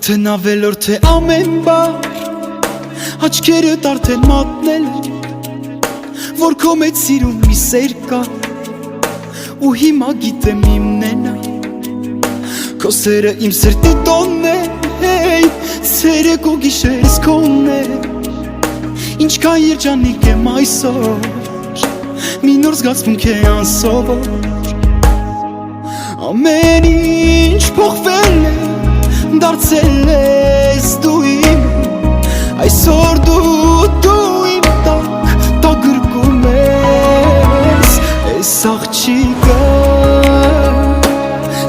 Արդեն ավելորդ է ամեն բար, աչքերդ արդեն մատնել որ քո մեջ սիրում մի սեր կա ու հիմա գիտեմ իմնենա քո սերը իմ սրտի տոնն է ցերեկ ու գիշերս քոնն է ինչքան երջանիկ եմ այսօր մի նոր զգացմունք է անսովոր ամեն ինչ փոխվել է դարձել ես դու իմ այսօր դու իմ տակ գրկում ես ես աղջիկը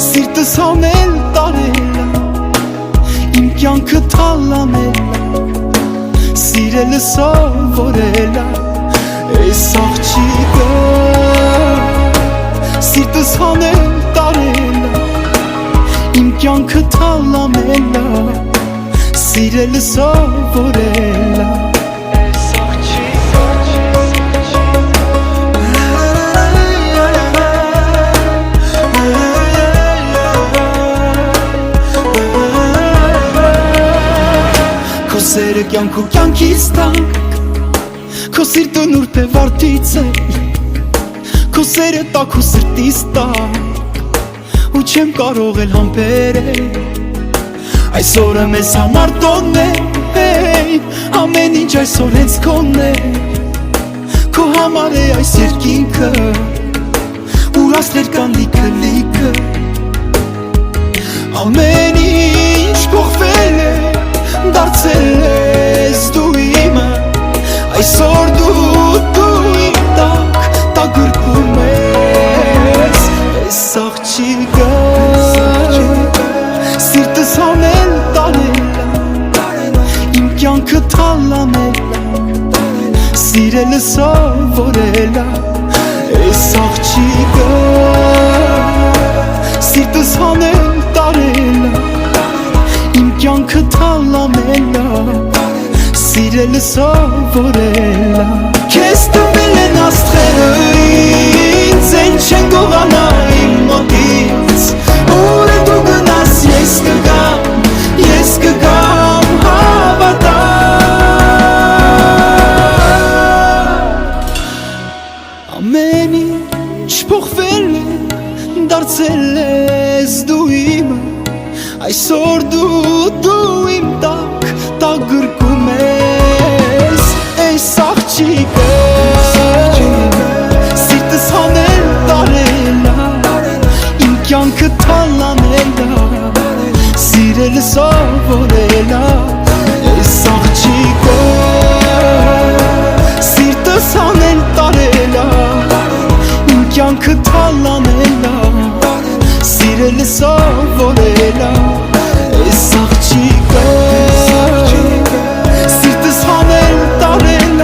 սիրտս հանել տարել իմ կյանքը թալանել սիրելը սովորել ես աղջիկը սիրտս հանել տարել իմ կյանքը թալանել սիրելը սովորել Քո սերը կյանք ու կյանքից տանք Քո սիրտը նուրբ է վարդից է Քո սերը տակ ու սրտից տակ ու չեմ կարող էլ համբերել Այսօրը մեզ համար տոնն է ամեն ինչ այսօր հենց քոնն է Քո համար է այս երկինքը ուրացներ կան լիքը Ամեն ինչ փոխվել է դարձել ես դու իմը Այսօր դու իմ տակ գրկում ես Ես աղջիկը Սիրտս հանել տարել Իմ կյանքը թալանել Սիրելը սովորել Ես աղջիկը Սիրտս հանել տարել Իմ կյանքը թալանել Սիրելը սովորել Քեզ տվել են աստղերը ինձ Են չեն գողանա իմ մոտից Ուր է դու գնաս ես կգամ հավատա Ամեն ինչ փոխվել է դարձել ես դու իմը Այսօր դու իմ տակ գրկում ես Այս աղջիկը Սիրտս հանել տարել Իմ կյանքը թալանել Սիրելը սովորել Այս աղջիկը Սիրտս հանել տարել Իմ կյանքը թալանել Սիրելը սովորել Ես աղջիկը Սիրտս հանել տարել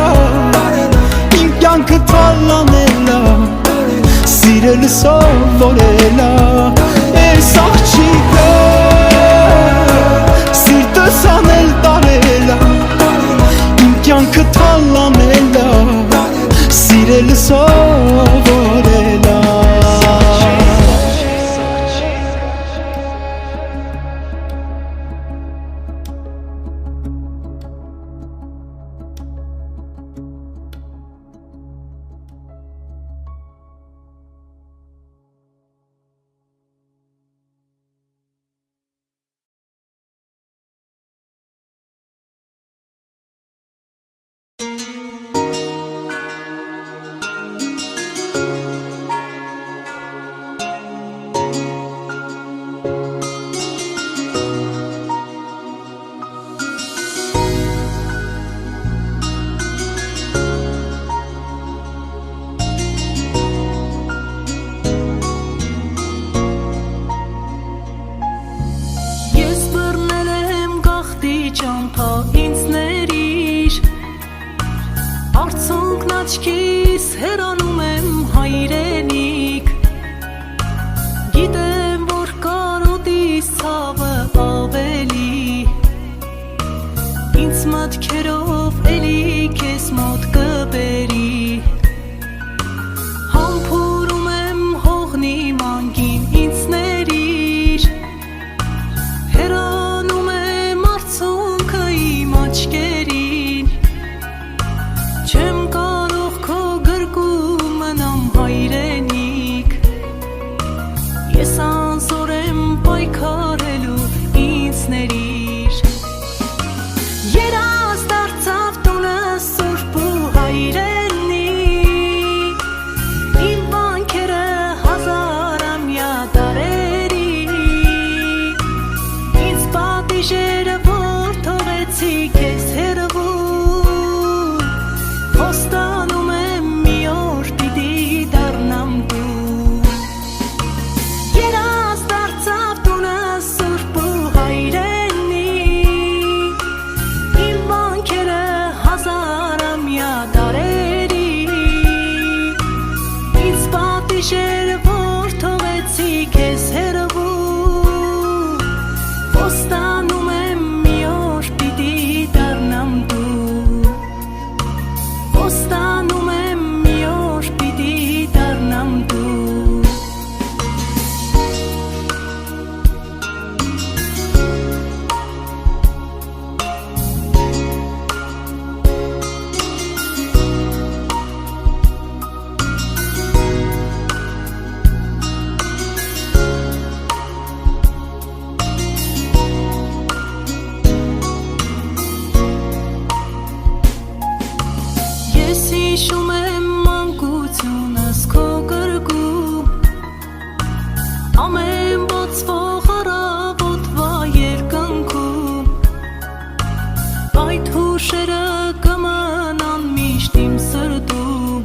Իմ կյանքը թալանել Սիրելը սովորել Ես աղջիկը Սիրտս հանել տարել Իմ կյանքը թալանել Սիրելը սովորել Աչքիս հեռանում եմ հայրենիք Գիտեմ, որ կարոտիս ցավը ավելի Ինձ մտքերով էլի քեզ մոտ կբերի Համբուրում եմ հողնի մանգին ինձ ներիր Հեռանում եմ Հիշում եմ մանկությունս քո կրկում Ամեն բացվող առավոտվա երկնքում Այդ հուշերը կմնան միշտ իմ սրտում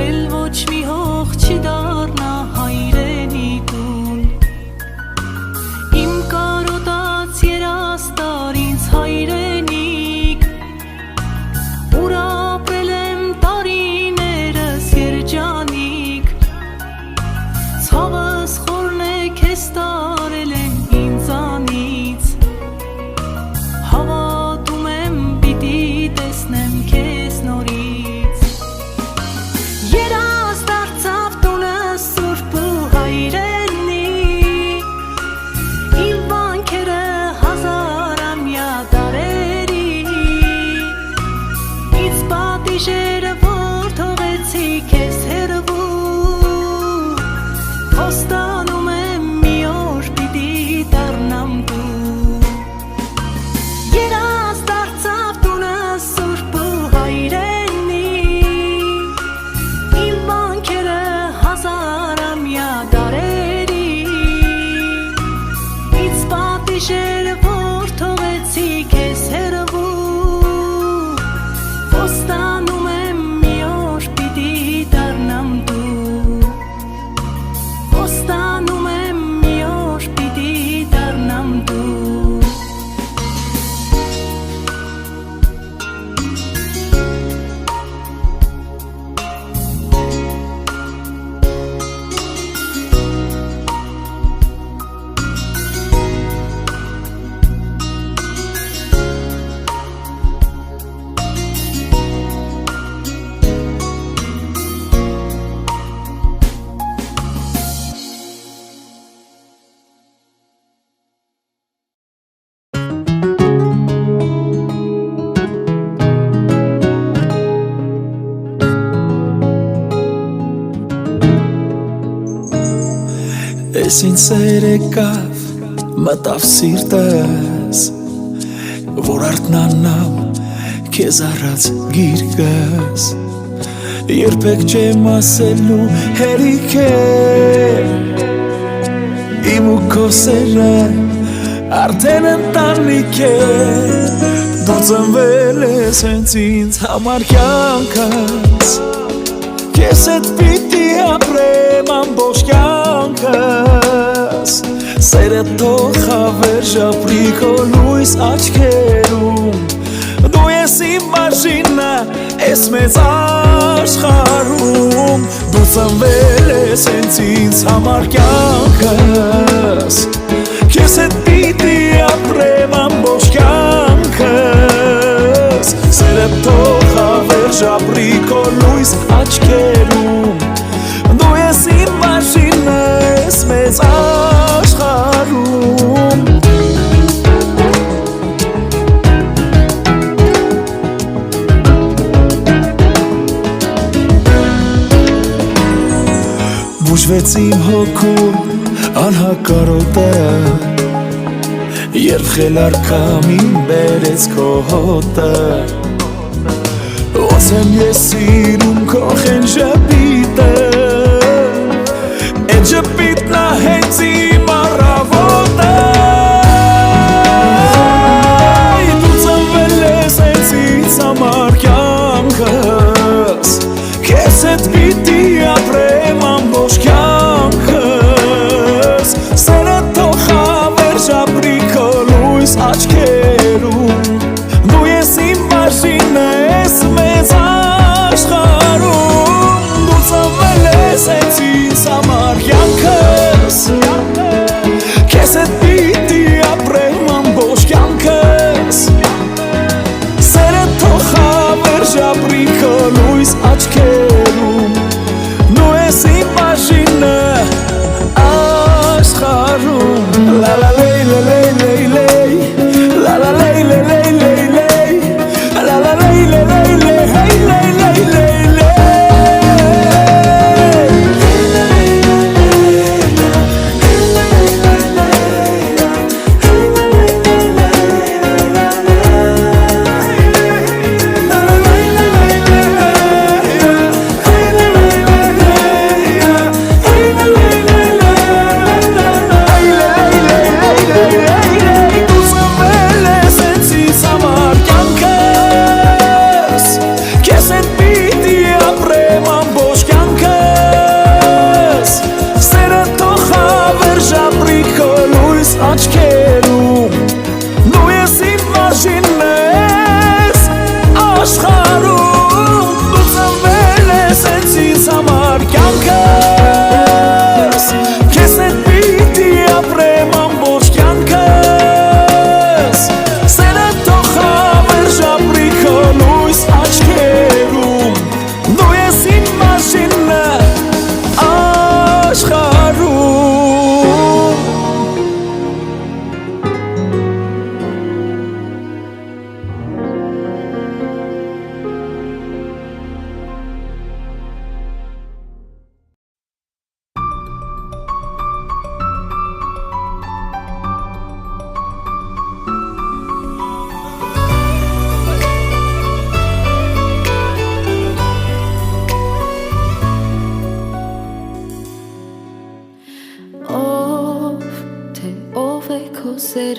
Էլ ոչ մի հող չի դառնա հայրենի տուն Իմ կարոտած երաստար ինձ հայրենիք Ուր ապրել եմ տարիներս երջանիկ Ցավս խորն է քեզ տարել են ինձանից Հավատում եմ պիտի տեսնեմ քեզ նորից Երաս դարձավ տունս սուրբ ու հայրենի Իմ վանքերը հազարամյա դարերի Ինձ պատիժերը որ թողեցի քեզ հեռվում Խոստանում եմ մի օր պիտի դառնամ դու Երաս դարձավ տունս սուրբ ու հայրենի Իմ վանքերը հազարամյա դարերի Ինձ պատիժերը որ թողեցի քեզ հեռվում Խոստանում եմ մի օր պիտի դառնամ դու Խոստանում եմ մի օր պիտի դառնամ դու Ես ինձ սերեկավ մտավ սիրտս Որ արթնանամ քեզ առած գիրկս Երբեք չեմ ասելու հերիք է Իմ ու քո սերը արդեն ընտանիք է Դու ծնվել ես հենց ինձ համար կյանքս Քեզ հետ պիտի ապրեմ ամբողջ կյանքս Սերը թող հավերժ ապրի քո լույս աչքերում Դու ես իմ բաժինը ես մեծ աշխարհում Դու ծնվել ես հենց ինձ համար կյանքս Քեզ հետ պիտի ապրեմ ամբողջ կյանքս Սերը թող հավերժ ապրի քո լույս աչքերում Դու ես իմ բաժինը ես մեծ աշխարհում Բուժվեց իմ հոգում անհակարոտը Երբ խելար քամին բերեց քո հոտը Ոնց եմ ես սիրում քո խենժապիտը Էդ ժպիտն ա հենց իմ առավոտը Դու ծնվել ես հենց ինձ համար կյանքս Քեզ հետ պիտի ապրեմ ամբողջ կյանքս Սերը թող հավերժ ապրի քո լույս աչքերում Դու ես իմ բաժինը ես մեծ աշխարհում Դու ծնվել ես հենց ինձ համար կյանքս Քեզ հետ պիտի ապրեմ ամբողջ կյանքս Սերը թող հավերժ ապրի քո լույս աչքերում Դու ես իմ բաժինը աշխարհում La la lay la lay lay lay La la lay la lay lay lay La la lay lay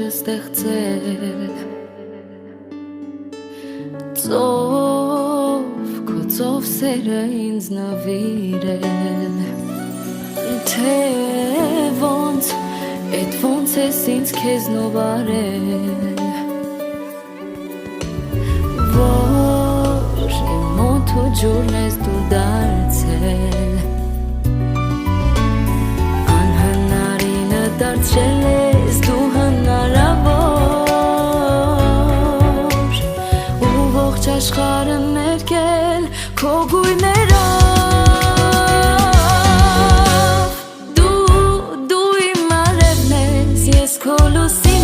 ստեղծել Ծով, քո ծով սերը ինձ նվիրել Թե ոնց, էդ ոնց ես ինձ քեզնով արել Որ իմ մոտ ու ջուրն ես դու դարձել Անհնարինը դարձրել ես դու հնարավոր Ու ողջ աշխարհը ներկել քո գույներով Դու իմ արևն ես, ես քո լուսինը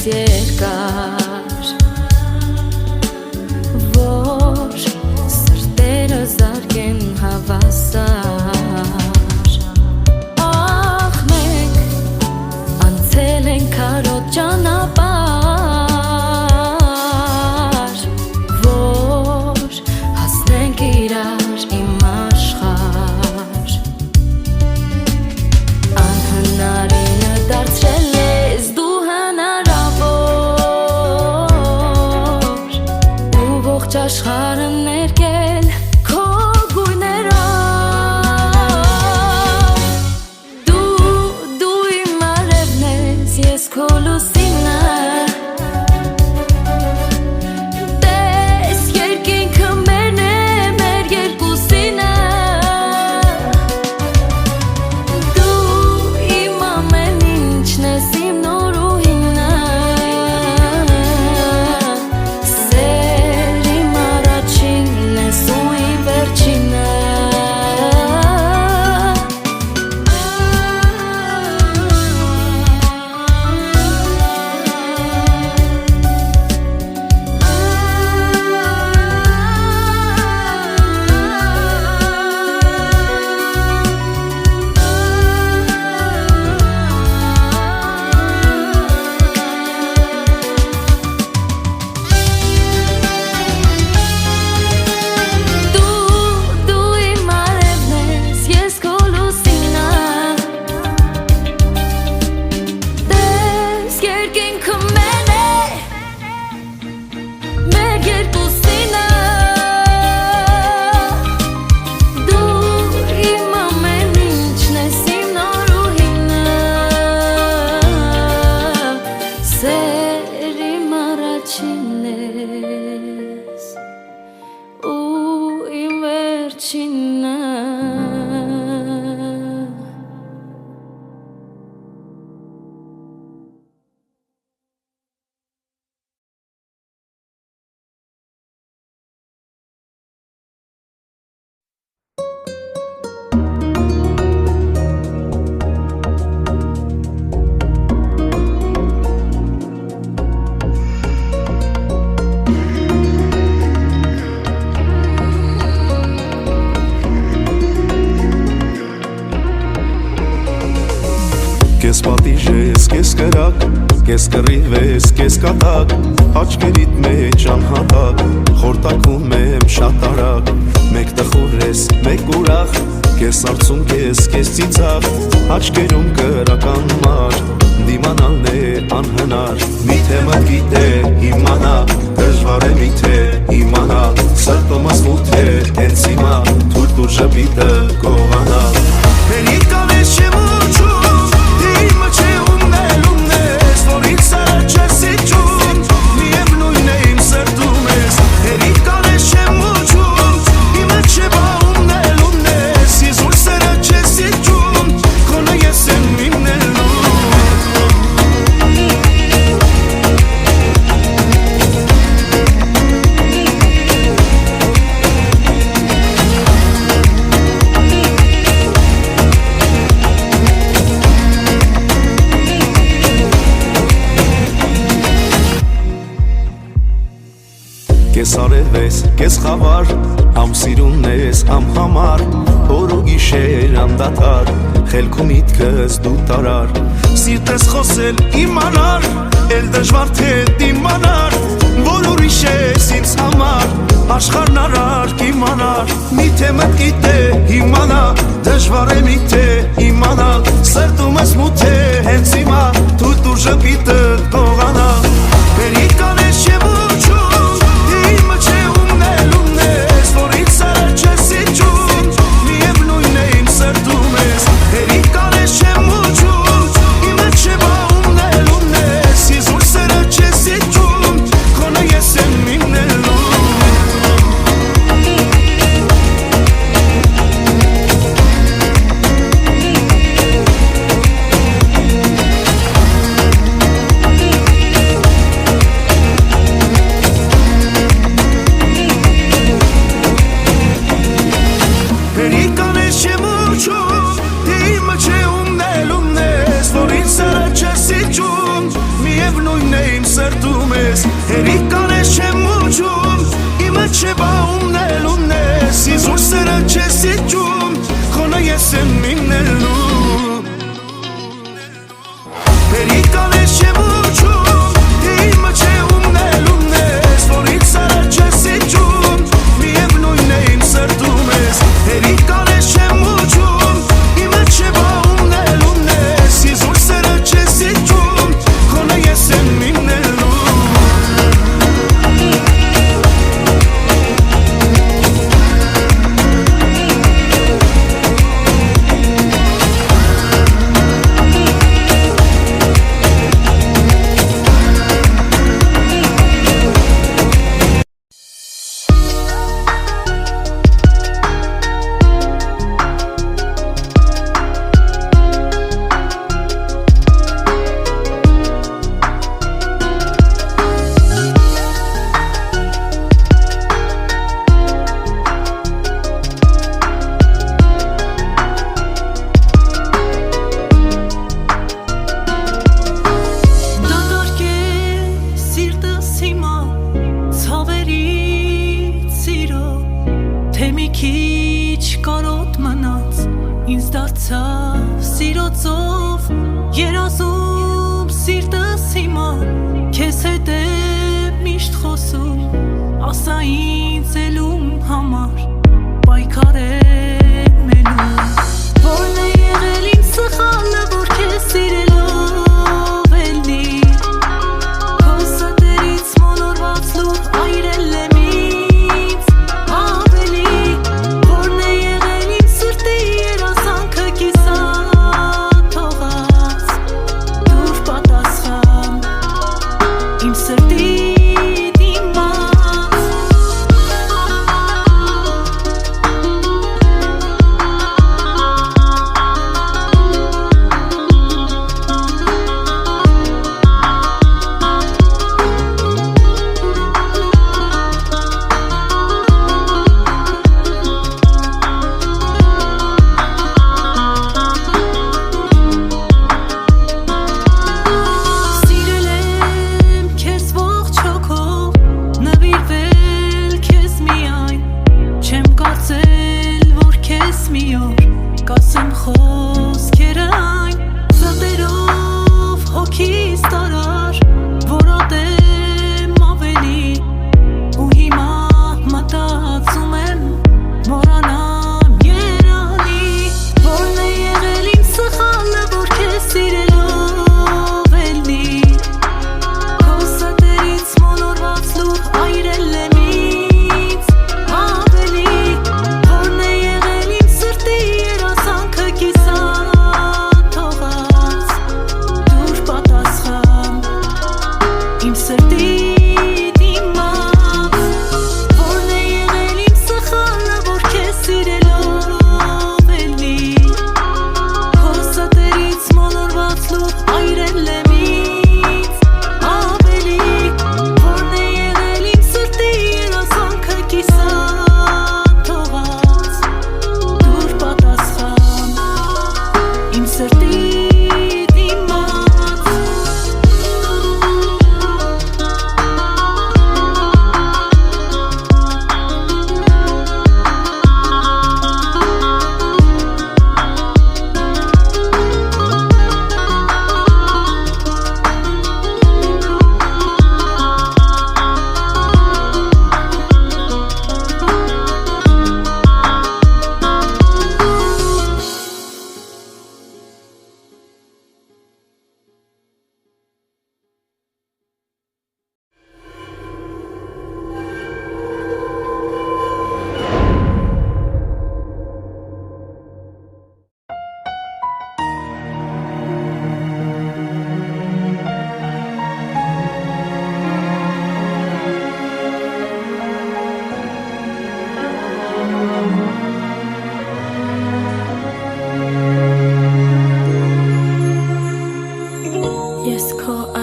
երկար Որ սրտերը զարկեն հավասար Ախ մենք անցել ենք քարոտ ճանապարհ Որ հասնենք իրար իմ աշխարհ Անհնարինը դարձրել ես դու Աշխարհը ներկել քո գույներով Դու իմ արևն ես, ես քո լուսինը Տես երկինքը մերն է, մեր երկուսինը Դու իմ ամեն ինչն ես, իմ նոր ու հինը Կես պատիժ ես, կես կրակ, կես կռիվ ես, կես կատակ Աչկերիտ մեջ անհատակ, խորտակվում եմ շատ արագ Մեկ տխուր ես, մեկ ուրախ, կես արցունք ես, կես ծիծաղ Աչկերում կրական մար, դիմանալն է անհնար Միթե մտքիտ է իմանա, դժվար է միթե իմանա Սրտումս մութ է, հենց հիմա, թույլ տուր ժպիտը գողանա Հենիտ կավես չեմ ուչում Իմը չէ ունելումն ես, որ ինձ սարը չես իջում Միև նույն է իմ սրտում ես, հերիտ կավես չեմ ուչում Իմը չէ բա ունելումն ես, իզուր սերը չես իջում Քոնը ես եմ իմնելում Քեզ արևես, քեզ խավար, համ սիրունն ես, համ համար, օր ու գիշեր անդադար, խելքում միտքս դու տարար, սիրտես խոսել իմանար, էլ դժվար թե դիմանար, որ ուրիշ ես ինձ համար, աշխարհն արար կիմանար, միթե մտքիդ է իմանա, դժվար է միթե իմանալ, սրտումս մութ է հենց հիմա, դու դու ժպիտը կողանա, Perican es chebuchun, dime che umnes, florița ce siciun, mie nu-i neim sărtumes. Perican es chebuchun, dime che ba umnes, izul seră ce siciun, kona yesem minelu. Perican es chebuchun, dime che ba umnes, izul seră ce siciun, kona yesem minelu. Perican es chebuchun, dime che umnes, florița ce siciun, mie nu-i neim sărtumes. Perican es chebuchun, dime che ba umnes, izul seră ce siciun, kona yesem minelu.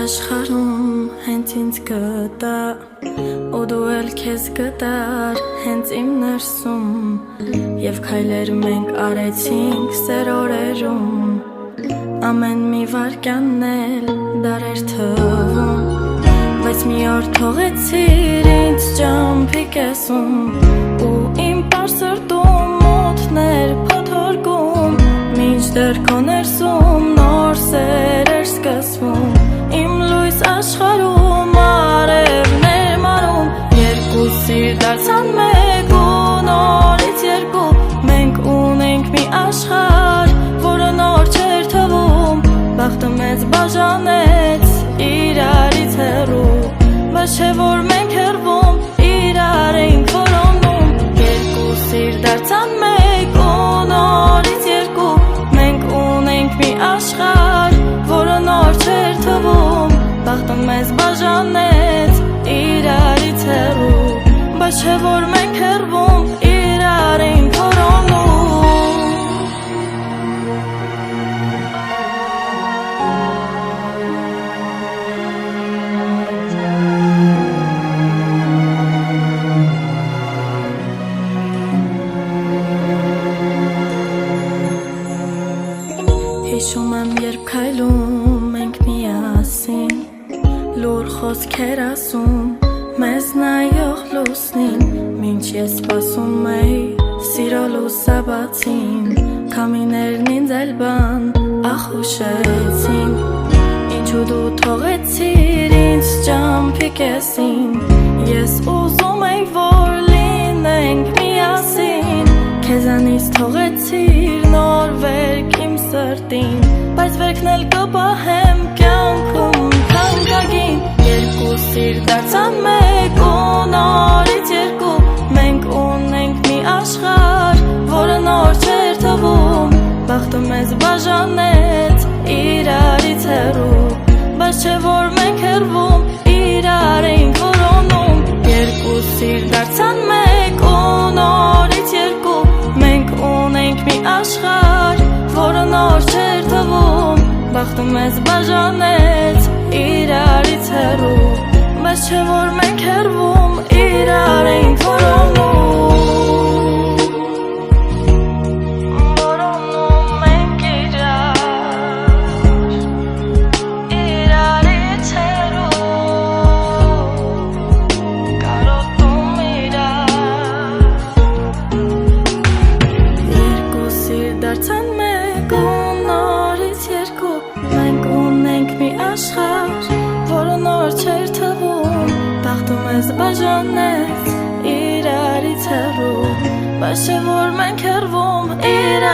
աշխարհում հենց ինձ գտա ու դու էլ քեզ գտար հենց իմ ներսում եւ քայլեր մենք արեցինք սեր օրերում ամեն մի վարքյանն էլ դարեր թվում բայց մի օր թողեցիր ինձ ճամփի կեսում ու իմ պարսրտում մոթներ փոթորկում մինչդեռ քո ներսում նոր սեր էր սկսվում իմ լույս աշխարհում արևներ մարում երկու սիր դարձան մեկ ու նորից երկու մենք ունենք մի աշխարհ որը նոր չէր թվում բախտը մեզ բաժանեց իրարից հեռու բայց չէ որ մենք հեռվում իրար ենք որոնում երկու սիր դարձան մեկ ու նորից երկու մենք ունենք մի աշխարհ որը նոր չէր թվում բախտը մեզ բաժանեց իրարից հեռու բայց չէ որ մենք հեռվում իրար ենք որոնում Հիշում եմ երբ քայլում ենք միասին լուր խոսքեր ասում մեզ նայող լուսնին մինչ ես սպասում էի սիրո լուսաբացին քամիներն ինձ էլ բան ախուշեցին ինչու դու թողեցիր ինձ ճամփի կեսին ես ուզում էի որ լինենք միասին քեզանից թողեցիր նոր վերք իմ սրտին բայց վերքն էլ կպահեմ կյանքում քանքագին երկու սիր դարձան մեկ ու նորից երկու մենք ունենք մի աշխարհ որը նոր չէր թվում բախտը մեզ բաժանեց իրարից հեռու բայց չէ որ մենք հեռվում իրար ենք որոնում երկու սիր դարձան մեկ ու նորից երկու մենք ունենք մի աշխարհ որը նոր չէր թվում բախտը մեզ բաժանեց իրարից հեռու բայց չէ որ մենք հեռվում իրար ենք որոնում ենք իրարից հեռու կարոտում իրար երկու սիր դարձան մեկ ու նորից երկու մենք ունենք մի աշխարհ որը նոր չէր թվում բախտը մեզ բաժանեց իրարից հեռու բայց չէ որ մենք հեռվում իրար